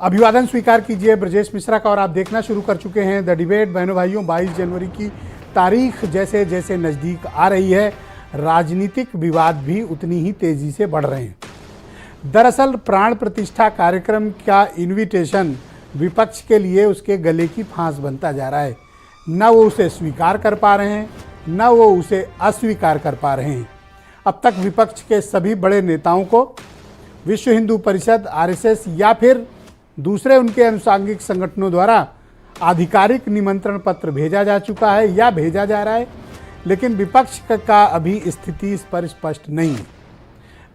अभिवादन स्वीकार कीजिए ब्रजेश मिश्रा का और आप देखना शुरू कर चुके हैं द डिबेट। बहनों भाइयों, 22 जनवरी की तारीख जैसे जैसे नज़दीक आ रही है, राजनीतिक विवाद भी उतनी ही तेजी से बढ़ रहे हैं। दरअसल प्राण प्रतिष्ठा कार्यक्रम का इन्विटेशन विपक्ष के लिए उसके गले की फांस बनता जा रहा है। न वो उसे स्वीकार कर पा रहे हैं, न वो उसे अस्वीकार कर पा रहे हैं। अब तक विपक्ष के सभी बड़े नेताओं को विश्व हिंदू परिषद, आरएसएस या फिर दूसरे उनके अनुसांगिक संगठनों द्वारा आधिकारिक निमंत्रण पत्र भेजा जा चुका है या भेजा जा रहा है, लेकिन विपक्ष का अभी स्थिति इस पर स्पष्ट नहीं है।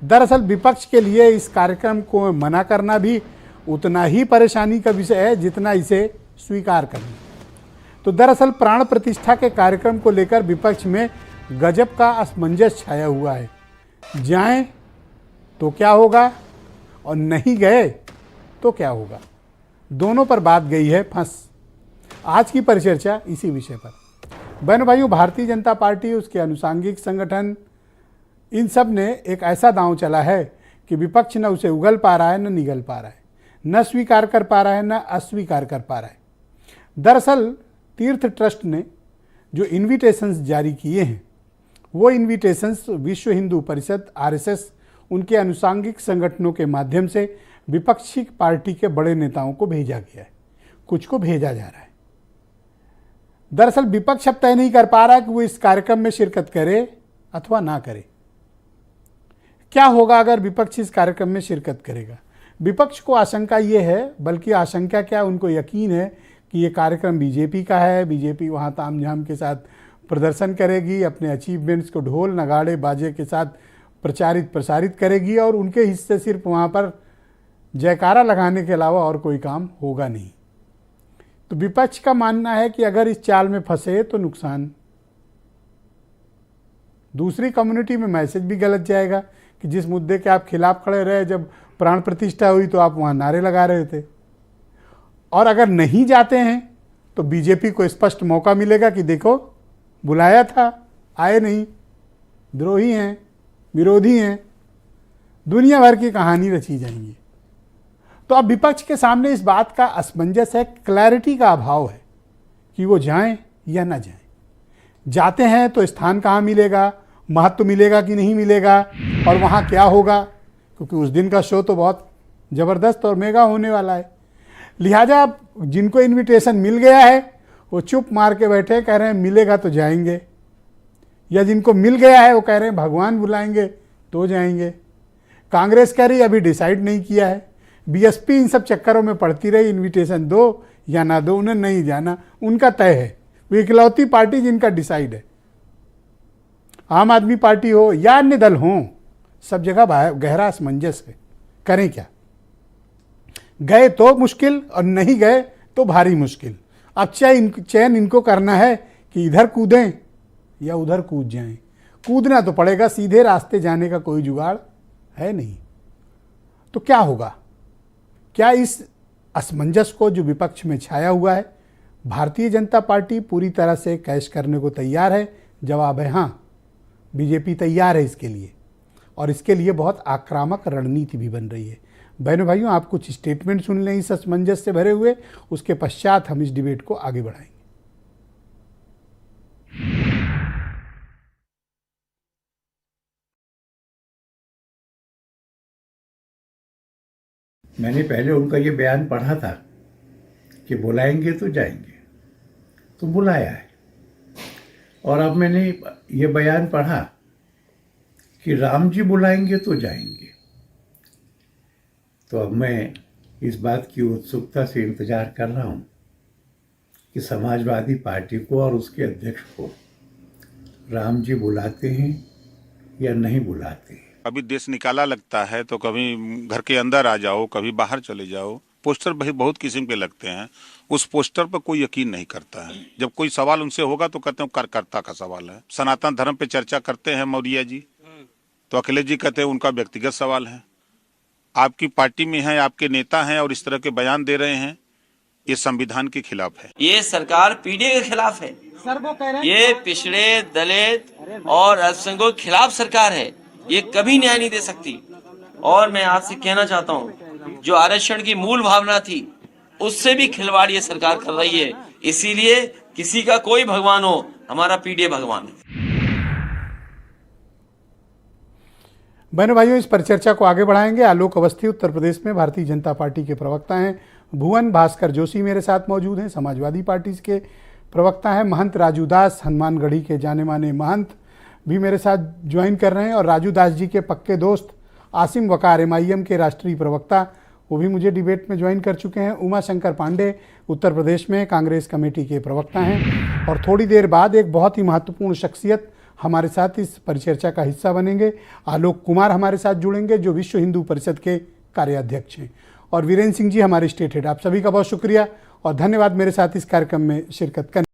दरअसल विपक्ष के लिए इस कार्यक्रम को मना करना भी उतना ही परेशानी का विषय है जितना इसे स्वीकार करना। तो दरअसल प्राण प्रतिष्ठा के कार्यक्रम को लेकर विपक्ष में गजब का असमंजस छाया हुआ है। जाएं तो क्या होगा और नहीं गए तो क्या होगा, दोनों पर बात गई है फंस। आज की परिचर्चा इसी विषय पर। बहनों भाइयों, भारतीय जनता पार्टी, उसके अनुसांगिक संगठन, इन सब ने एक ऐसा दांव चला है कि विपक्ष न उसे उगल पा रहा है, न निगल पा रहा है, न स्वीकार कर पा रहा है, न अस्वीकार कर पा रहा है। दरअसल तीर्थ ट्रस्ट ने जो इन्विटेशंस जारी किए हैं, वो इन्विटेशंस विश्व हिंदू परिषद, आरएसएस, उनके अनुसांगिक संगठनों के माध्यम से विपक्षी पार्टी के बड़े नेताओं को भेजा गया है, कुछ को भेजा जा रहा है। दरअसल विपक्ष अब तय नहीं कर पा रहा कि वो इस कार्यक्रम में शिरकत करे अथवा ना करे। क्या होगा अगर विपक्ष इस कार्यक्रम में शिरकत करेगा? विपक्ष को आशंका ये है, बल्कि आशंका क्या, उनको यकीन है कि ये कार्यक्रम बीजेपी का है। बीजेपी वहाँ तामझाम के साथ प्रदर्शन करेगी, अपने अचीवमेंट्स को ढोल नगाड़े बाजे के साथ प्रचारित प्रसारित करेगी और उनके हिस्से सिर्फ वहाँ पर जयकारा लगाने के अलावा और कोई काम होगा नहीं। तो विपक्ष का मानना है कि अगर इस चाल में फंसे तो नुकसान, दूसरी कम्युनिटी में मैसेज भी गलत जाएगा कि जिस मुद्दे के आप खिलाफ खड़े रहे, जब प्राण प्रतिष्ठा हुई तो आप वहाँ नारे लगा रहे थे। और अगर नहीं जाते हैं तो बीजेपी को स्पष्ट मौका मिलेगा कि देखो बुलाया था, आए नहीं, द्रोही हैं, विरोधी हैं, दुनिया भर की कहानी रची जाएंगी। तो अब विपक्ष के सामने इस बात का असमंजस है, क्लैरिटी का अभाव है कि वो जाएं या ना जाएं। जाते हैं तो स्थान कहाँ मिलेगा, महत्व मिलेगा कि नहीं मिलेगा, और वहाँ क्या होगा, क्योंकि उस दिन का शो तो बहुत ज़बरदस्त और मेगा होने वाला है। लिहाजा जिनको इनविटेशन मिल गया है वो चुप मार के बैठे, कह रहे हैं मिलेगा तो जाएंगे, या जिनको मिल गया है वो कह रहे हैं भगवान बुलाएंगे तो जाएंगे। कांग्रेस कह रही अभी डिसाइड नहीं किया है। बीएसपी इन सब चक्करों में पड़ती रही, इनविटेशन दो या ना दो, उन्हें नहीं जाना, उनका तय है। वो इकलौती पार्टी जिनका डिसाइड है। आम आदमी पार्टी हो या अन्य दल हो, सब जगह गहरा असमंजस है। करें क्या? गए तो मुश्किल और नहीं गए तो भारी मुश्किल। अब चयन इनको करना है कि इधर कूदें या उधर कूद जाएं। कूदना तो पड़ेगा, सीधे रास्ते जाने का कोई जुगाड़ है नहीं। तो क्या होगा? क्या इस असमंजस को जो विपक्ष में छाया हुआ है, भारतीय जनता पार्टी पूरी तरह से कैश करने को तैयार है? जवाब है हाँ, बीजेपी तैयार है इसके लिए, और इसके लिए बहुत आक्रामक रणनीति भी बन रही है। बहनों भाइयों, आप कुछ स्टेटमेंट सुन लें इस असमंजस से भरे हुए, उसके पश्चात हम इस डिबेट को आगे बढ़ाएंगे। मैंने पहले उनका ये बयान पढ़ा था कि बुलाएंगे तो जाएंगे, तो बुलाया है। और अब मैंने ये बयान पढ़ा कि राम जी बुलाएंगे तो जाएंगे। तो अब मैं इस बात की उत्सुकता से इंतजार कर रहा हूँ कि समाजवादी पार्टी को और उसके अध्यक्ष को राम जी बुलाते हैं या नहीं बुलाते हैं। कभी देश निकाला लगता है तो कभी घर के अंदर आ जाओ, कभी बाहर चले जाओ। पोस्टर भाई बहुत किस्म के लगते हैं, उस पोस्टर पर कोई यकीन नहीं करता है। जब कोई सवाल उनसे होगा तो कहते हैं कार्यकर्ता का सवाल है। सनातन धर्म पे चर्चा करते हैं मौर्य जी, तो अखिलेश जी कहते हैं उनका व्यक्तिगत सवाल है। आपकी पार्टी में है, आपके नेता हैं और इस तरह के बयान दे रहे हैं, ये संविधान के खिलाफ है। ये सरकार पीढ़ी के खिलाफ है। ये पिछड़े, दलित और अल्पसंख्यकों के खिलाफ सरकार है। ये कभी न्याय नहीं दे सकती। और मैं आपसे कहना चाहता हूँ जो आरक्षण की मूल भावना थी उससे भी खिलवाड़ ये सरकार कर रही है। इसीलिए किसी का कोई भगवान हो, हमारा पीडीए भगवान है। बहनों भाइयों, इस परिचर्चा को आगे बढ़ाएंगे। आलोक अवस्थी उत्तर प्रदेश में भारतीय जनता पार्टी के प्रवक्ता हैं। भुवन भास्कर जोशी मेरे साथ मौजूद हैं, समाजवादी पार्टी के प्रवक्ता हैं। महंत राजू दास, हनुमानगढ़ी के जाने माने महंत, भी मेरे साथ ज्वाइन कर रहे हैं। और राजू दास जी के पक्के दोस्त आसिम वकार, MIM के राष्ट्रीय प्रवक्ता, वो भी मुझे डिबेट में ज्वाइन कर चुके हैं। उमा शंकर पांडे उत्तर प्रदेश में कांग्रेस कमेटी के प्रवक्ता हैं। और थोड़ी देर बाद एक बहुत ही महत्वपूर्ण शख्सियत हमारे साथ इस परिचर्चा का हिस्सा बनेंगे। आलोक कुमार हमारे साथ जुड़ेंगे, जो विश्व हिंदू परिषद के कार्याध्यक्ष हैं। और वीरेंद्र सिंह जी हमारे स्टेट हेड। आप सभी का बहुत शुक्रिया और धन्यवाद मेरे साथ इस कार्यक्रम में शिरकत करने।